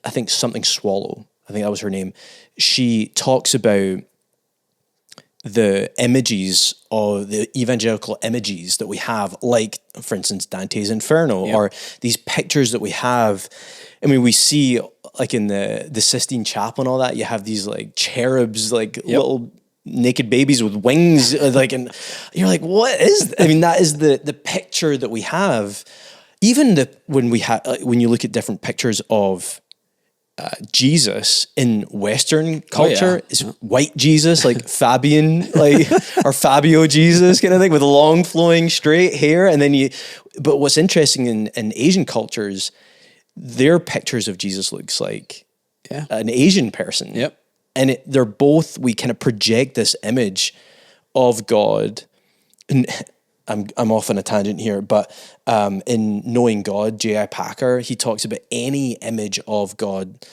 I think something Swallow, I think that was her name. She talks about the images or the evangelical images that we have, like, for instance, Dante's Inferno, or these pictures that we have. I mean, we see, like, in the Sistine Chapel and all that, you have these, like, cherubs, like, little naked babies with wings, like, and you're like, what is, I mean, that is the picture that we have. Even when you look at different pictures of Jesus in Western culture is white Jesus, like Fabian, like, or Fabio Jesus kind of thing, with long flowing straight hair. And then but what's interesting in Asian cultures, their pictures of Jesus looks like an Asian person. Yep. And they're both, we kind of project this image of God. And I'm off on a tangent here, but in Knowing God, J.I. Packer, he talks about any image of God.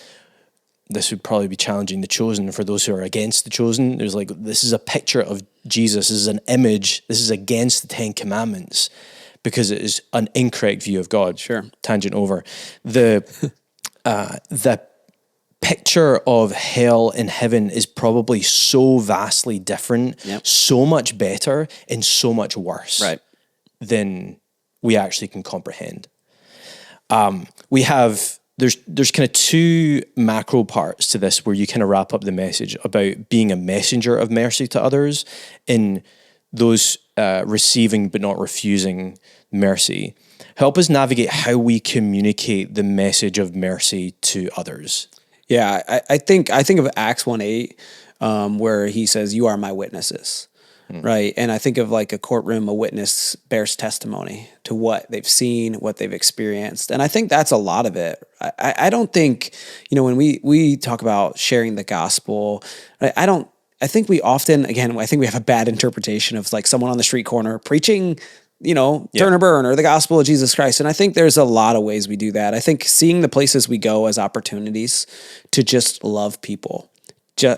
This would probably be challenging The Chosen for those who are against The Chosen. There's like, this is a picture of Jesus. This is an image. This is against the 10 Commandments because it is an incorrect view of God. Sure. Tangent over. The picture of hell and heaven is probably so vastly different, so much better, and so much worse than we actually can comprehend. We have, there's kind of two macro parts to this where you kind of wrap up the message about being a messenger of mercy to others, in those receiving but not refusing mercy. Help us navigate how we communicate the message of mercy to others. Yeah, I think of Acts 1:8, where he says, "You are my witnesses," right? And I think of like a courtroom, a witness bears testimony to what they've seen, what they've experienced, and I think that's a lot of it. I don't think, when we talk about sharing the gospel, I think we often, again, I think we have a bad interpretation of like someone on the street corner preaching, turn or burn, or the gospel of Jesus Christ. And I think there's a lot of ways we do that. I think seeing the places we go as opportunities to just love people,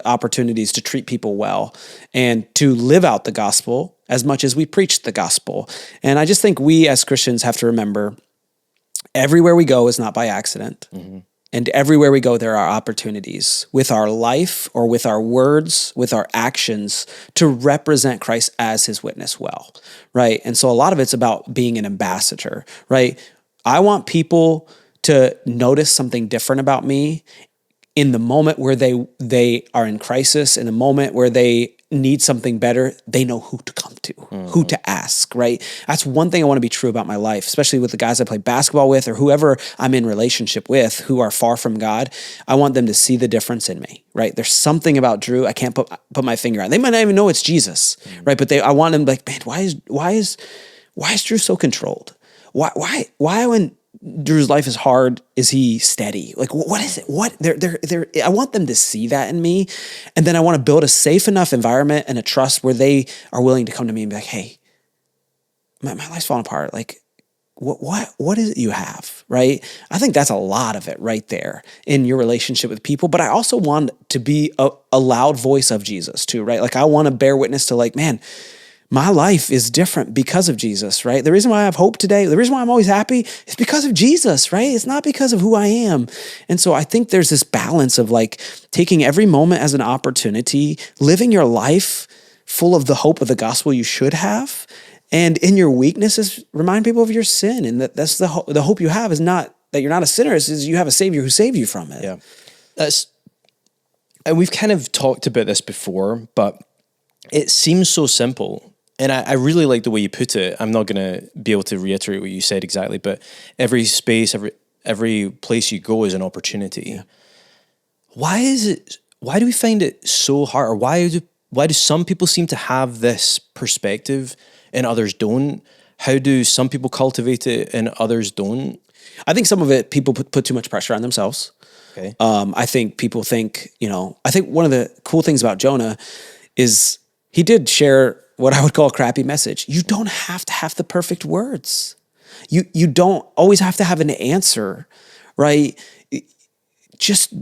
opportunities to treat people well, and to live out the gospel as much as we preach the gospel. And I just think we as Christians have to remember, everywhere we go is not by accident. Mm-hmm. And everywhere we go, there are opportunities with our life or with our words, with our actions, to represent Christ as his witness well, right? And so a lot of it's about being an ambassador, right? I want people to notice something different about me in the moment where they are in crisis, in the moment where they need something better. They know who to come to, who to ask, right? That's one thing I want to be true about my life, especially with the guys I play basketball with or whoever I'm in relationship with who are far from God. I want them to see the difference in me, right? There's something about Drew I can't put my finger on. They might not even know it's Jesus, right? But I want them like, man, why is Drew so controlled? Why when Drew's life is hard, is he steady? Like, what is it? What I want them to see that in me. And then I want to build a safe enough environment and a trust where they are willing to come to me and be like, hey, my life's falling apart. Like, what is it you have, right? I think that's a lot of it right there in your relationship with people. But I also want to be a loud voice of Jesus too, right? Like, I want to bear witness to like, man, my life is different because of Jesus, right? The reason why I have hope today, the reason why I'm always happy is because of Jesus, right? It's not because of who I am. And so I think there's this balance of like taking every moment as an opportunity, living your life full of the hope of the gospel you should have. And in your weaknesses, remind people of your sin. And that's the hope you have is not that you're not a sinner, is you have a Savior who saved you from it. Yeah. And we've kind of talked about this before, but it seems so simple. And I really like the way you put it. I'm not going to be able to reiterate what you said exactly, but every space, every place you go is an opportunity. Yeah. Why do we find it so hard? Or why do some people seem to have this perspective and others don't? How do some people cultivate it and others don't? I think some of it, people put too much pressure on themselves. Okay. I think people think, I think one of the cool things about Jonah is he did share what I would call a crappy message. You don't have to have the perfect words. You don't always have to have an answer, right? Just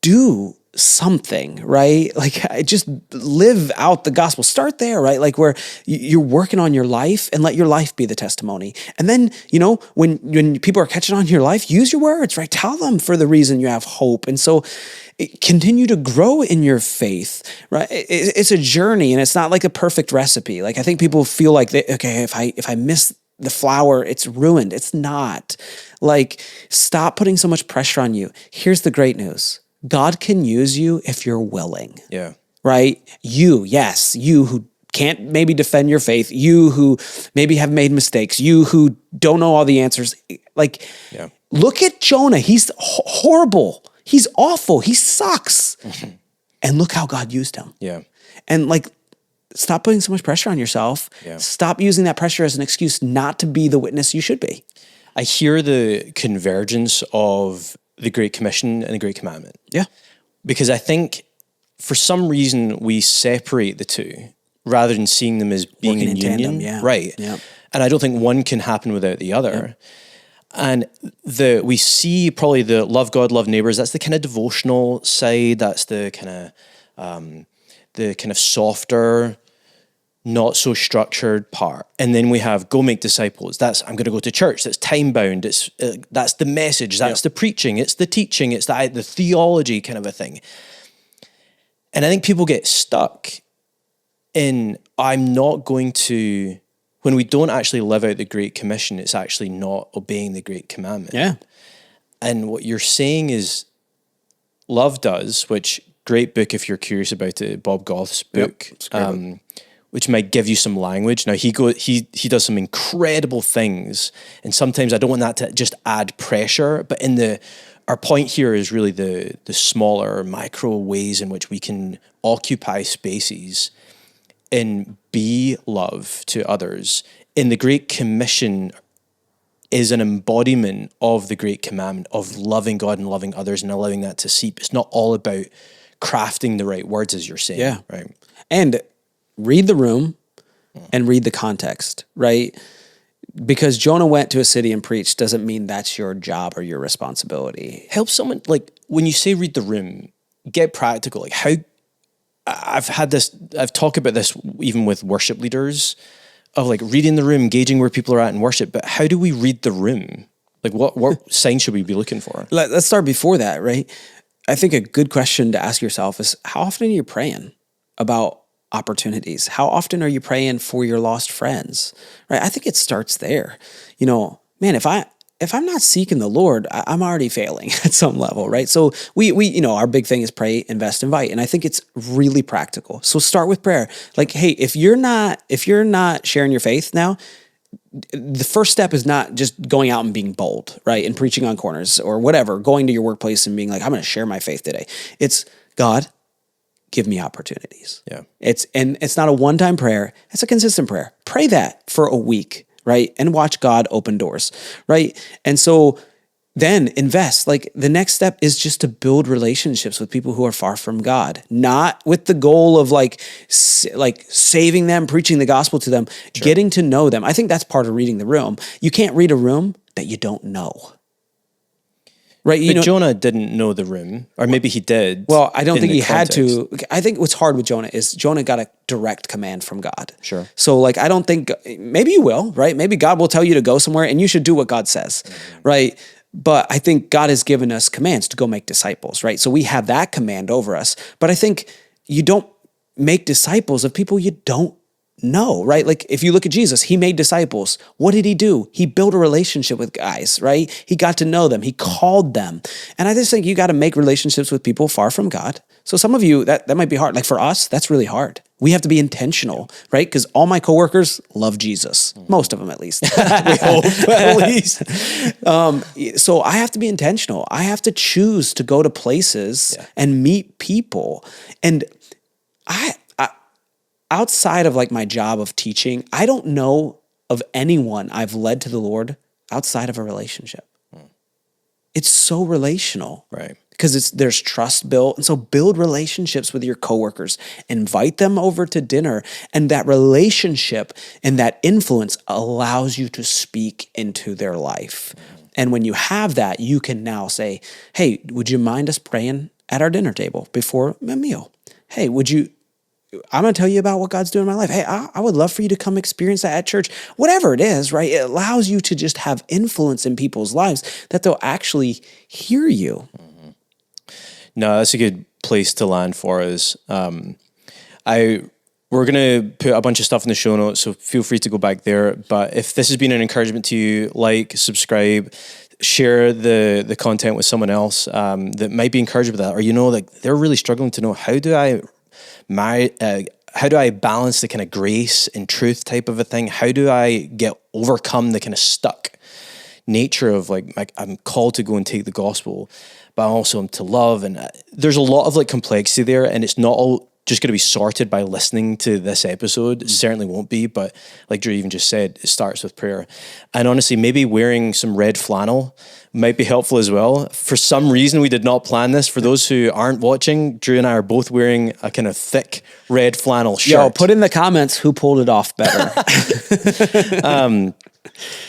do something, right? Like just live out the gospel. Start there, right? Like where you're working on your life and let your life be the testimony. And then, when people are catching on your life, use your words, right? Tell them for the reason you have hope. And so continue to grow in your faith, right? It's a journey and it's not like a perfect recipe. Like I think people feel like, if I miss the flour, it's ruined. It's not. Like stop putting so much pressure on you. Here's the great news. God can use you if you're willing. Yeah. Right? You who can't maybe defend your faith, you who maybe have made mistakes, you who don't know all the answers. Like, look at Jonah. He's horrible. He's awful. He sucks. And look how God used him. Yeah. And like, stop putting so much pressure on yourself. Yeah. Stop using that pressure as an excuse not to be the witness you should be. I hear the convergence of the Great Commission and the Great Commandment. Yeah. Because I think for some reason we separate the two rather than seeing them as being in union. Tandem, yeah. Right. Yeah. And I don't think one can happen without the other. Yeah. And we see probably the love God, love neighbors. That's the kind of devotional side. That's the kind of softer, not so structured part. And then we have go make disciples. I'm going to go to church. That's time bound. That's the message. That's the preaching. It's the teaching. It's the theology kind of a thing. And I think people get stuck in, I'm not going to, when we don't actually live out the Great Commission, it's actually not obeying the Great Commandment. Yeah. And what you're saying is love does, which great book if you're curious about it, Bob Goth's book. Yep. Which might give you some language. Now he does some incredible things, and sometimes I don't want that to just add pressure. But our point here is really the smaller micro ways in which we can occupy spaces and be love to others. And the Great Commission is an embodiment of the Great Commandment of loving God and loving others and allowing that to seep. It's not all about crafting the right words, as you're saying. Yeah. Right. And read the room and read the context, right? Because Jonah went to a city and preached doesn't mean that's your job or your responsibility. Help someone, like when you say read the room, get practical. Like how I've talked about this even with worship leaders of like reading the room, gauging where people are at in worship, but how do we read the room? Like what signs should we be looking for? Let's start before that, right? I think a good question to ask yourself is how often are you praying about opportunities? How often are you praying for your lost friends? Right? I think it starts there. Man, if I'm not seeking the Lord, I'm already failing at some level, right? So we our big thing is pray, invest, invite, and I think it's really practical. So start with prayer. Like, hey, if you're not sharing your faith now, the first step is not just going out and being bold, right, and preaching on corners or whatever, going to your workplace and being like, I'm going to share my faith today. It's God, give me opportunities. Yeah. It's not a one-time prayer. It's a consistent prayer. Pray that for a week, right? And watch God open doors, right? And so then invest. Like the next step is just to build relationships with people who are far from God, not with the goal of like saving them, preaching the gospel to them, getting to know them. I think that's part of reading the room. You can't read a room that you don't know. Right, but Jonah didn't know the room, or maybe he did. Well, I don't think he had to. I think what's hard with Jonah is Jonah got a direct command from God. Sure. So like, I don't think, maybe you will, right? Maybe God will tell you to go somewhere and you should do what God says, right? But I think God has given us commands to go make disciples, right? So we have that command over us. But I think you don't make disciples of people you don't know, right? Like if you look at Jesus, he made disciples. What did he do? He built a relationship with guys, right? He got to know them. He called them. And I just think you got to make relationships with people far from God. So some of you, that might be hard. Like for us, that's really hard. We have to be intentional, right? Because all my coworkers love Jesus. Most of them, at least. We hope, at least. So I have to be intentional. I have to choose to go to places and meet people. And I outside of like my job of teaching, I don't know of anyone I've led to the Lord outside of a relationship. It's so relational. Right. Because there's trust built. And so build relationships with your coworkers, invite them over to dinner. And that relationship and that influence allows you to speak into their life. And when you have that, you can now say, hey, would you mind us praying at our dinner table before a meal? Hey, I'm going to tell you about what God's doing in my life. Hey, I would love for you to come experience that at church. Whatever it is, right? It allows you to just have influence in people's lives that they'll actually hear you. No, that's a good place to land for us. We're going to put a bunch of stuff in the show notes, so feel free to go back there. But if this has been an encouragement to you, like, subscribe, share the content with someone else that might be encouraged with that, or like they're really struggling to know how do I balance the kind of grace and truth type of a thing? How do I overcome the kind of stuck nature of like I'm called to go and take the gospel, but also to love, and there's a lot of like complexity there, and it's not all just going to be sorted by listening to this episode. It certainly won't be, but like Drew even just said, it starts with prayer. And honestly, maybe wearing some red flannel might be helpful as well. For some reason, we did not plan this. For those who aren't watching, Drew and I are both wearing a kind of thick red flannel shirt. Yo, put in the comments who pulled it off better.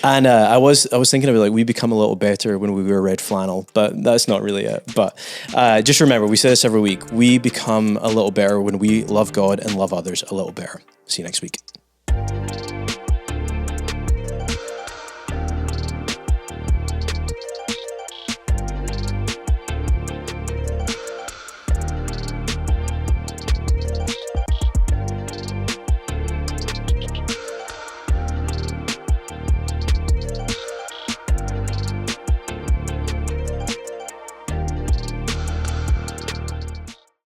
And I was thinking of it, like we become a little better when we wear red flannel, but that's not really it. But just remember, we say this every week, we become a little better when we love God and love others a little better. See you next week.